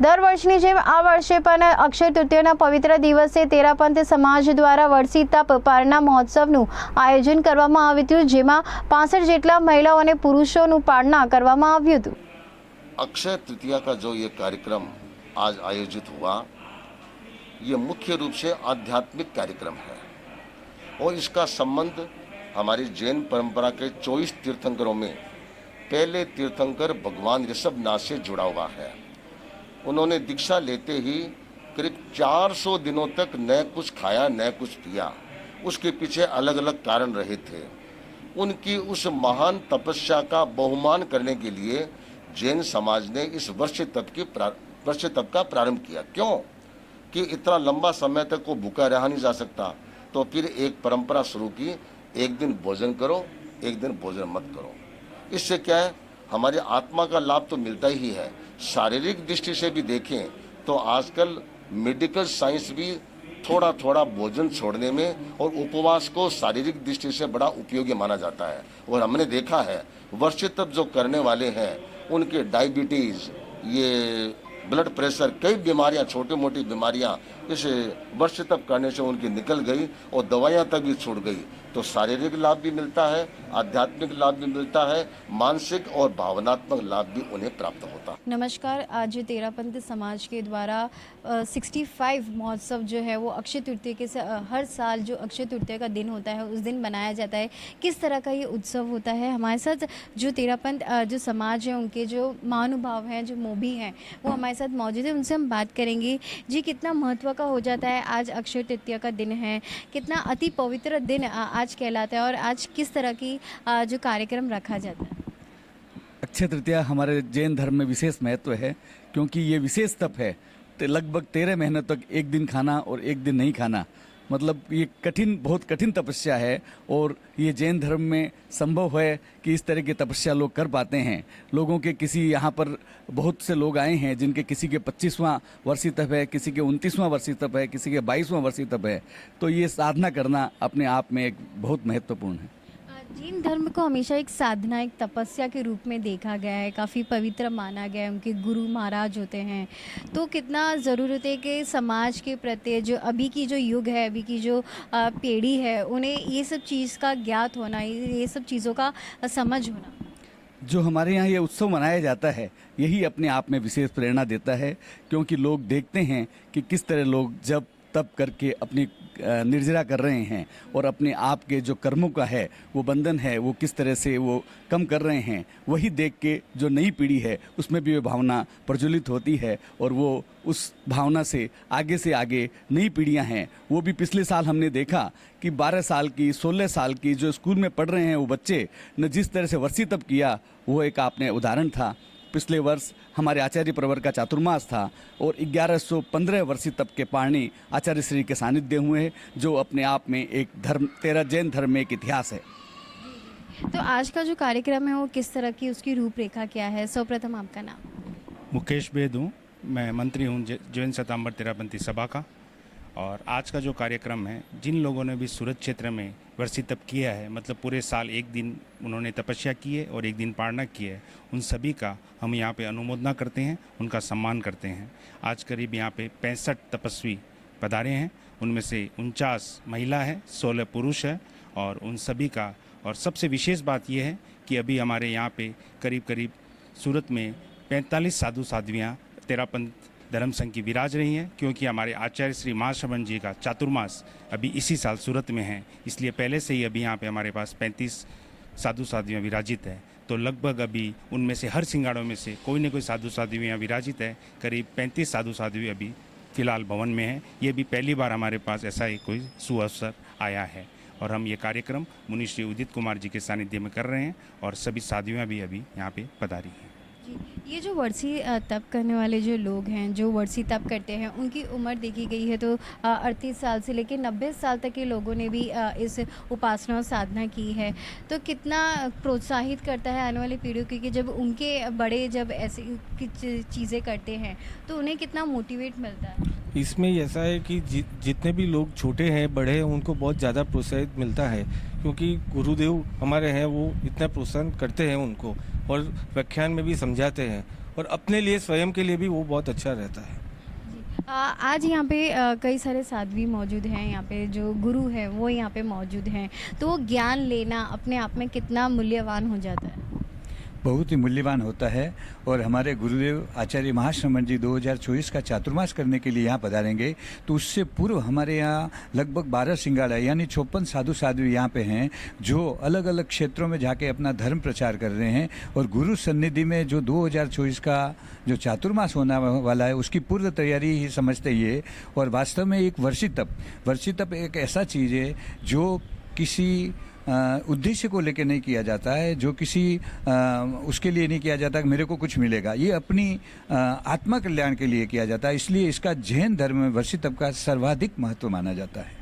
દર વર્ષની જેમ આ વર્ષે પણ અક્ષય તૃતીયાના પવિત્ર દિવસે તેરાપંથ સમાજ દ્વારા વર્ષી તપ પારણા મહોત્સવનું આયોજન કરવામાં આવ્યું હતું, જેમાં 65 જેટલા મહિલાઓ અને પુરુષોનું પારણા કરવામાં આવ્યું હતું। अक्षय तृतीया का जो ये कार्यक्रम आज आयोजित हुआ, ये मुख्य रूप से आध्यात्मिक कार्यक्रम है और इसका संबंध हमारी जैन परंपरा के 24 तीर्थंकरों में पहले तीर्थंकर भगवान ऋषभनाथ से जुड़ा हुआ है। उन्होंने दीक्षा लेते ही करीब 400 दिनों तक न कुछ खाया न कुछ पिया। उसके पीछे अलग अलग कारण रहे थे। उनकी उस महान तपस्या का बहुमान करने के लिए जैन समाज ने इस वर्ष तप का प्रारंभ किया। क्यों कि इतना लंबा समय तक वो भूखा रहा नहीं जा सकता, तो फिर एक परंपरा शुरू की, एक दिन भोजन करो, एक दिन भोजन मत करो। इससे क्या है, हमारी आत्मा का लाभ तो मिलता ही है, शारीरिक दृष्टि से भी देखें तो आजकल मेडिकल साइंस भी थोड़ा थोड़ा भोजन छोड़ने में और उपवास को शारीरिक दृष्टि से बड़ा उपयोगी माना जाता है। और हमने देखा है वर्षित तप जो करने वाले हैं उनके डायबिटीज़, ये ब्लड प्रेशर, कई बीमारियां, छोटी मोटी बीमारियां इस वर्ष तप करने से उनकी निकल गई और दवाइयां तक भी छूट गई। तो शारीरिक लाभ भी मिलता है, आध्यात्मिक लाभ भी मिलता है, मानसिक और भावनात्मक लाभ भी उन्हें प्राप्त होता है। नमस्कार। आज तेरापंथ समाज के द्वारा 65 महोत्सव जो है वो अक्षय तृतीया के हर साल जो अक्षय तृतीया का दिन होता है उस दिन मनाया जाता है। किस तरह का ये उत्सव होता है, हमारे साथ जो तेरापंथ जो समाज है उनके जो महानुभाव हैं, जो मोभी हैं, वो हमारे साथ मौजूद है। उनसे हम बात करेंगे जी कितना महत्व का हो जाता है आज अक्षय तृतीया का दिन है, कितना अति पवित्र दिन आज कहलाता है और आज किस तरह की जो कार्यक्रम रखा जाता है। अक्षय तृतीया हमारे जैन धर्म में विशेष महत्व है, क्योंकि ये विशेष तप है। तो लगभग 13 महीने तक एक दिन खाना और एक दिन नहीं खाना, मतलब ये बहुत कठिन तपस्या है। और ये जैन धर्म में संभव है कि इस तरह की तपस्या लोग कर पाते हैं। लोगों के किसी यहाँ पर बहुत से लोग आए हैं जिनके किसी के 25वां वर्षी तप है, किसी के 29वां वर्षी तप है, किसी के 22वां वर्षी तप है। तो ये साधना करना अपने आप में एक बहुत महत्वपूर्ण है। जैन धर्म को हमेशा एक साधना, एक तपस्या के रूप में देखा गया है, काफ़ी पवित्र माना गया है। उनके गुरु महाराज होते हैं, तो कितना ज़रूरत है कि समाज के प्रति जो अभी की जो युग है, अभी की जो पीढ़ी है, उन्हें ये सब चीज़ का ज्ञात होना, ये सब चीज़ों का समझ होना। जो हमारे यहाँ ये उत्सव मनाया जाता है यही अपने आप में विशेष प्रेरणा देता है, क्योंकि लोग देखते हैं कि किस तरह लोग जब तप करके अपनी निर्जरा कर रहे हैं और अपने आप के जो कर्मों का है वो बंधन है वो किस तरह से वो कम कर रहे हैं। वही देख के जो नई पीढ़ी है उसमें भी वो भावना प्रज्वलित होती है और वो उस भावना से आगे नई पीढ़ियां हैं। वो भी पिछले साल हमने देखा कि 12 साल की 16 साल की जो स्कूल में पढ़ रहे हैं वो बच्चे ने जिस तरह से वर्षी तप किया वो एक आपने उदाहरण था। पिछले वर्ष हमारे आचार्य प्रवर का चातुर्मास था और 1115 वर्षीय तप के पारणी आचार्य श्री के सानिध्य हुए हैं, जो अपने आप में एक जैन धर्म में एक इतिहास है। तो आज का जो कार्यक्रम है वो किस तरह की, उसकी रूपरेखा क्या है? सर्वप्रथम आपका नाम? मुकेश बेद हूँ, मैं मंत्री हूँ जैन शताम्बर तेरापंथी सभा का। और आज का जो कार्यक्रम है, जिन लोगों ने भी सूरत क्षेत्र में वर्षी तप किया है, मतलब पूरे साल एक दिन उन्होंने तपस्या की है और एक दिन पारना की है, उन सभी का हम यहाँ पे अनुमोदना करते हैं, उनका सम्मान करते हैं। आज करीब यहाँ पे 65 तपस्वी पधारे हैं, उनमें से 49 महिला है, 16 पुरुष है। और उन सभी का, और सबसे विशेष बात यह है कि अभी हमारे यहाँ पे करीब सूरत में 45 साधु साध्वियाँ तेरापंथ धर्म संघ की विराज रही हैं, क्योंकि हमारे आचार्य श्री महाश्रवण जी का चातुर्मास अभी इसी साल सूरत में है। इसलिए पहले से ही अभी यहाँ पे हमारे पास 35 साधु साध्वियाँ विराजित है। तो लगभग अभी उनमें से हर सिंगाड़ों में से कोई न कोई साधु साध्वियाँ विराजित है। करीब 35 साधु साध्वी अभी फिलहाल भवन में है। ये भी पहली बार हमारे पास ऐसा ही कोई सुअवसर आया है और हम ये कार्यक्रम मुनि श्री उदित कुमार जी के सानिध्य में कर रहे हैं और सभी साध्वियाँ भी अभी यहाँ पे पधारी हैं। ये जो वर्षी तप करने वाले जो लोग हैं, जो वर्षी तप करते हैं, उनकी उम्र देखी गई है तो 38 साल से लेकर 90 साल तक के लोगों ने भी इस उपासना और साधना की है। तो कितना प्रोत्साहित करता है आने वाली पीढ़ियों की कि जब उनके बड़े जब ऐसी चीज़ें करते हैं तो उन्हें कितना मोटिवेट मिलता है। इसमें ऐसा है कि जितने भी लोग छोटे हैं बड़े हैं उनको बहुत ज़्यादा प्रोत्साहित मिलता है, क्योंकि गुरुदेव हमारे हैं वो इतना प्रोत्साहन करते हैं उनको और व्याख्यान में भी समझाते हैं और अपने लिए स्वयं के लिए भी वो बहुत अच्छा रहता है। आज यहाँ पे कई सारे साध्वी मौजूद हैं, यहाँ पे जो गुरु हैं वो यहाँ पे मौजूद हैं, तो ज्ञान लेना अपने आप में कितना मूल्यवान हो जाता है? बहुत ही मूल्यवान होता है। और हमारे गुरुदेव आचार्य महाश्रमण जी 2024 का चातुर्मास करने के लिए यहाँ पधारेंगे, तो उससे पूर्व हमारे यहाँ लगभग 12 सिंगाड़ा यानी 56 साधु साध्वी यहाँ पे हैं जो अलग अलग क्षेत्रों में जाके अपना धर्म प्रचार कर रहे हैं। और गुरु सन्निधि में जो 2024 का जो चातुर्मास होने वाला है उसकी पूर्व तैयारी ही समझते ये। और वास्तव में एक वर्षितप एक ऐसा चीज़ है जो किसी उद्देश्य को लेकर नहीं किया जाता है, जो किसी उसके लिए नहीं किया जाता कि मेरे को कुछ मिलेगा। ये अपनी आत्मा कल्याण के लिए किया जाता है, इसलिए इसका जैन धर्म में वर्षितप का सर्वाधिक महत्व माना जाता है।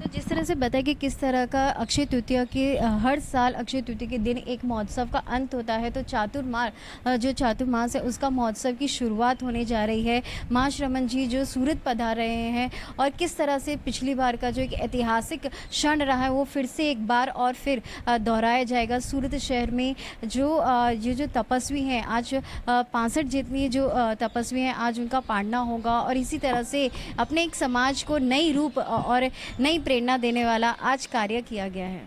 तो जिस तरह से बताया कि किस तरह का अक्षय तृतीया के हर साल अक्षय तृतीया के दिन एक महोत्सव का अंत होता है, तो जो चातुर्मास है उसका महोत्सव की शुरुआत होने जा रही है। महाश्रमण जी जो सूरत पधार रहे हैं और किस तरह से पिछली बार का जो एक ऐतिहासिक क्षण रहा है वो फिर से एक बार और फिर दोहराया जाएगा। सूरत शहर में जो तपस्वी हैं, आज 65 जितनी जो तपस्वी हैं आज उनका पाड़ना होगा। और इसी तरह से अपने एक समाज को नई रूप और नई प्रेरणा देने वाला आज कार्य किया गया है।